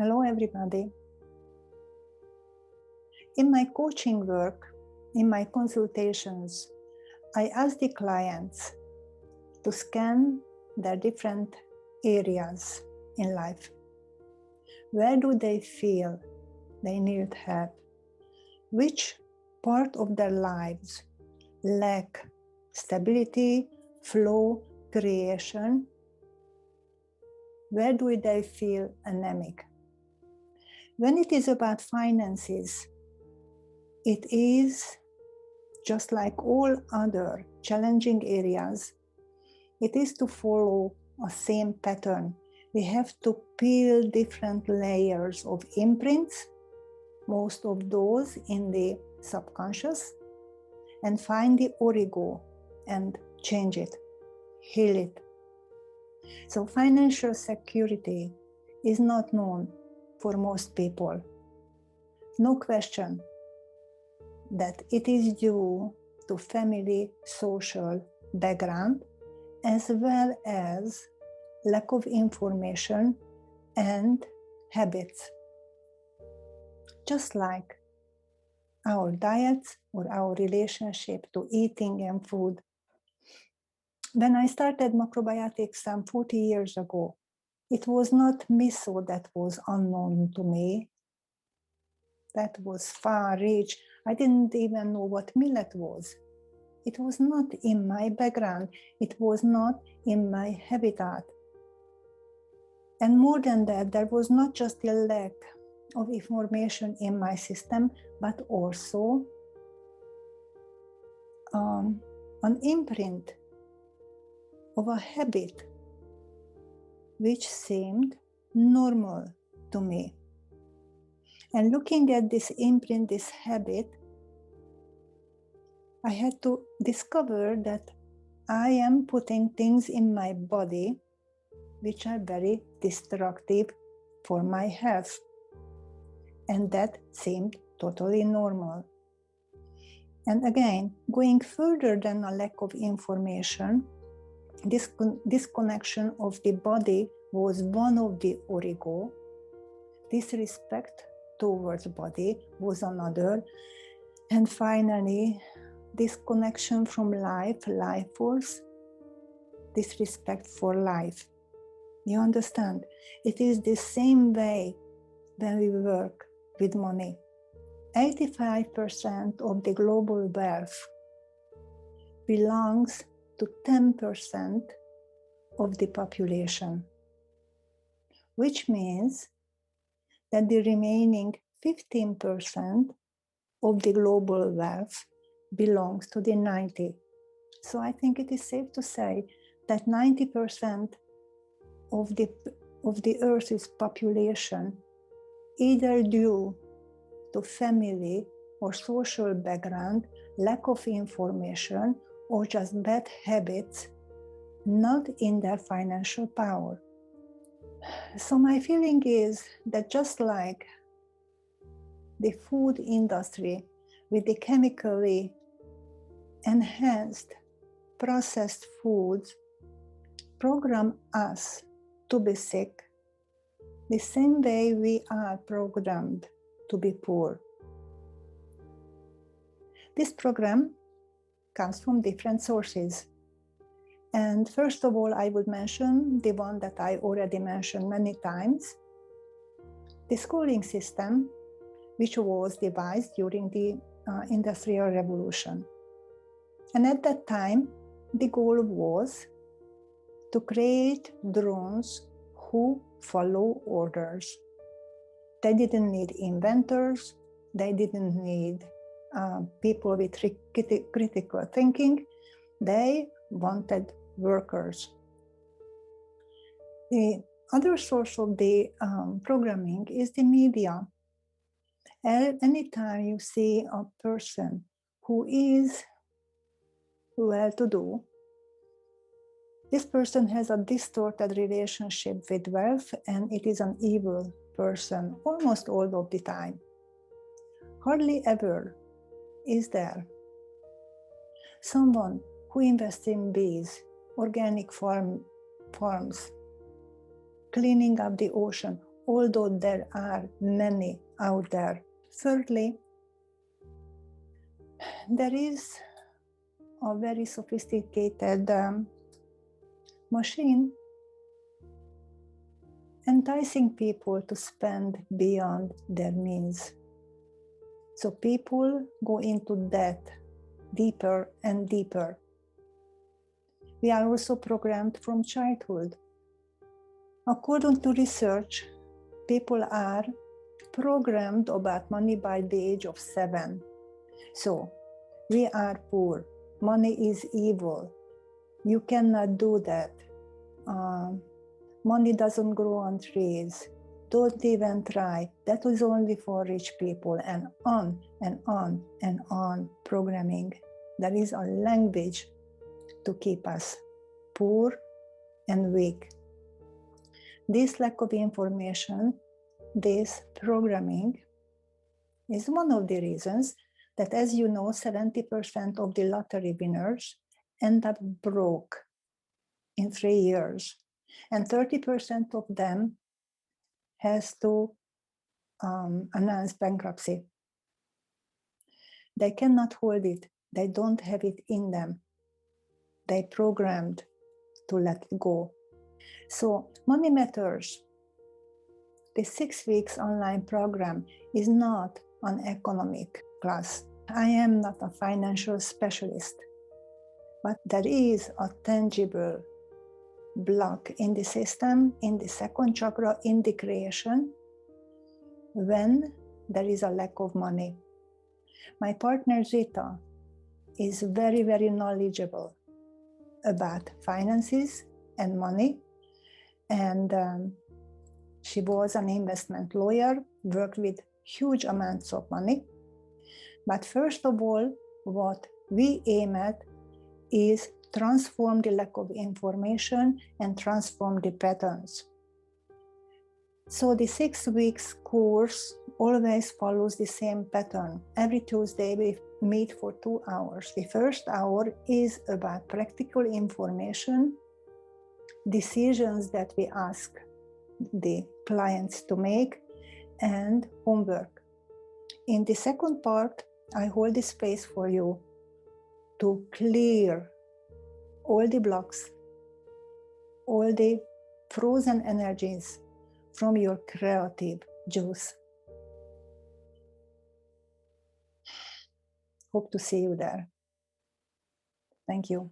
Hello, everybody. In my coaching work, in my consultations, I ask the clients to scan their different areas in life. Where do they feel they need help? Which part of their lives lack stability, flow, creation? Where do they feel anemic? When it is about finances, it is just like all other challenging areas. It is to follow a same pattern. We have to peel different layers of imprints, most of those in the subconscious, and find the origo and change it, heal it. So financial security is not known for most people. No question that it is due to family, social background, as well as lack of information and habits. Just like our diets or our relationship to eating and food. When I started macrobiotics some 40 years ago, it was not miso that was unknown to me. That was far-reach. I didn't even know what millet was. It was not in my background. It was not in my habitat. And more than that, there was not just a lack of information in my system, but also an imprint of a habit which seemed normal to me. And looking at this imprint, this habit, I had to discover that I am putting things in my body which are very destructive for my health. And that seemed totally normal. And again, going further than a lack of information, this disconnection of the body was one of the origo. Disrespect towards body was another. And finally, disconnection from life force, disrespect for life. You understand? It is the same way when we work with money. 85% of the global wealth belongs to 10% of the population, which means that the remaining 15% of the global wealth belongs to the 90. So I think it is safe to say that 90% of the Earth's population, either due to family or social background, lack of information, or just bad habits, not in their financial power. So my feeling is that just like the food industry with the chemically enhanced processed foods program us to be sick, the same way we are programmed to be poor. This program comes from different sources. And first of all, I would mention the one that I already mentioned many times, the schooling system, which was devised during the Industrial Revolution. And at that time, the goal was to create drones who follow orders. They didn't need inventors, they didn't need people with critical thinking, they wanted workers. The other source of the programming is the media. Anytime you see a person who is well-to-do, this person has a distorted relationship with wealth, and it is an evil person almost all of the time. Hardly ever is there someone who invests in bees, organic farms, cleaning up the ocean, although there are many out there. Thirdly, there is a very sophisticated machine enticing people to spend beyond their means. So people go into debt deeper and deeper. We are also programmed from childhood. According to research, people are programmed about money by the age of 7. So we are poor. Money is evil. You cannot do that. Money doesn't grow on trees. Don't even try. That is only for rich people, and on and on and on programming. There is a language to keep us poor and weak. This lack of information, this programming, is one of the reasons that, as you know, 70% of the lottery winners end up broke in 3 years, and 30% of them has to announce bankruptcy. They cannot hold it. They don't have it in them. They programmed to let it go. So Money Matters, the 6 weeks online program, is not an economic class. I am not a financial specialist, but there is a tangible block in the system, in the second chakra, in the creation, when there is a lack of money. My partner Zita is very, very knowledgeable about finances and money, and she was an investment lawyer, worked with huge amounts of money. But first of all, what we aim at is transform the lack of information and transform the patterns. So the 6 weeks course always follows the same pattern. Every Tuesday we meet for 2 hours. The first hour is about practical information, decisions that we ask the clients to make, and homework. In the second part, I hold the space for you to clear all the blocks, all the frozen energies from your creative juice. Hope to see you there. Thank you.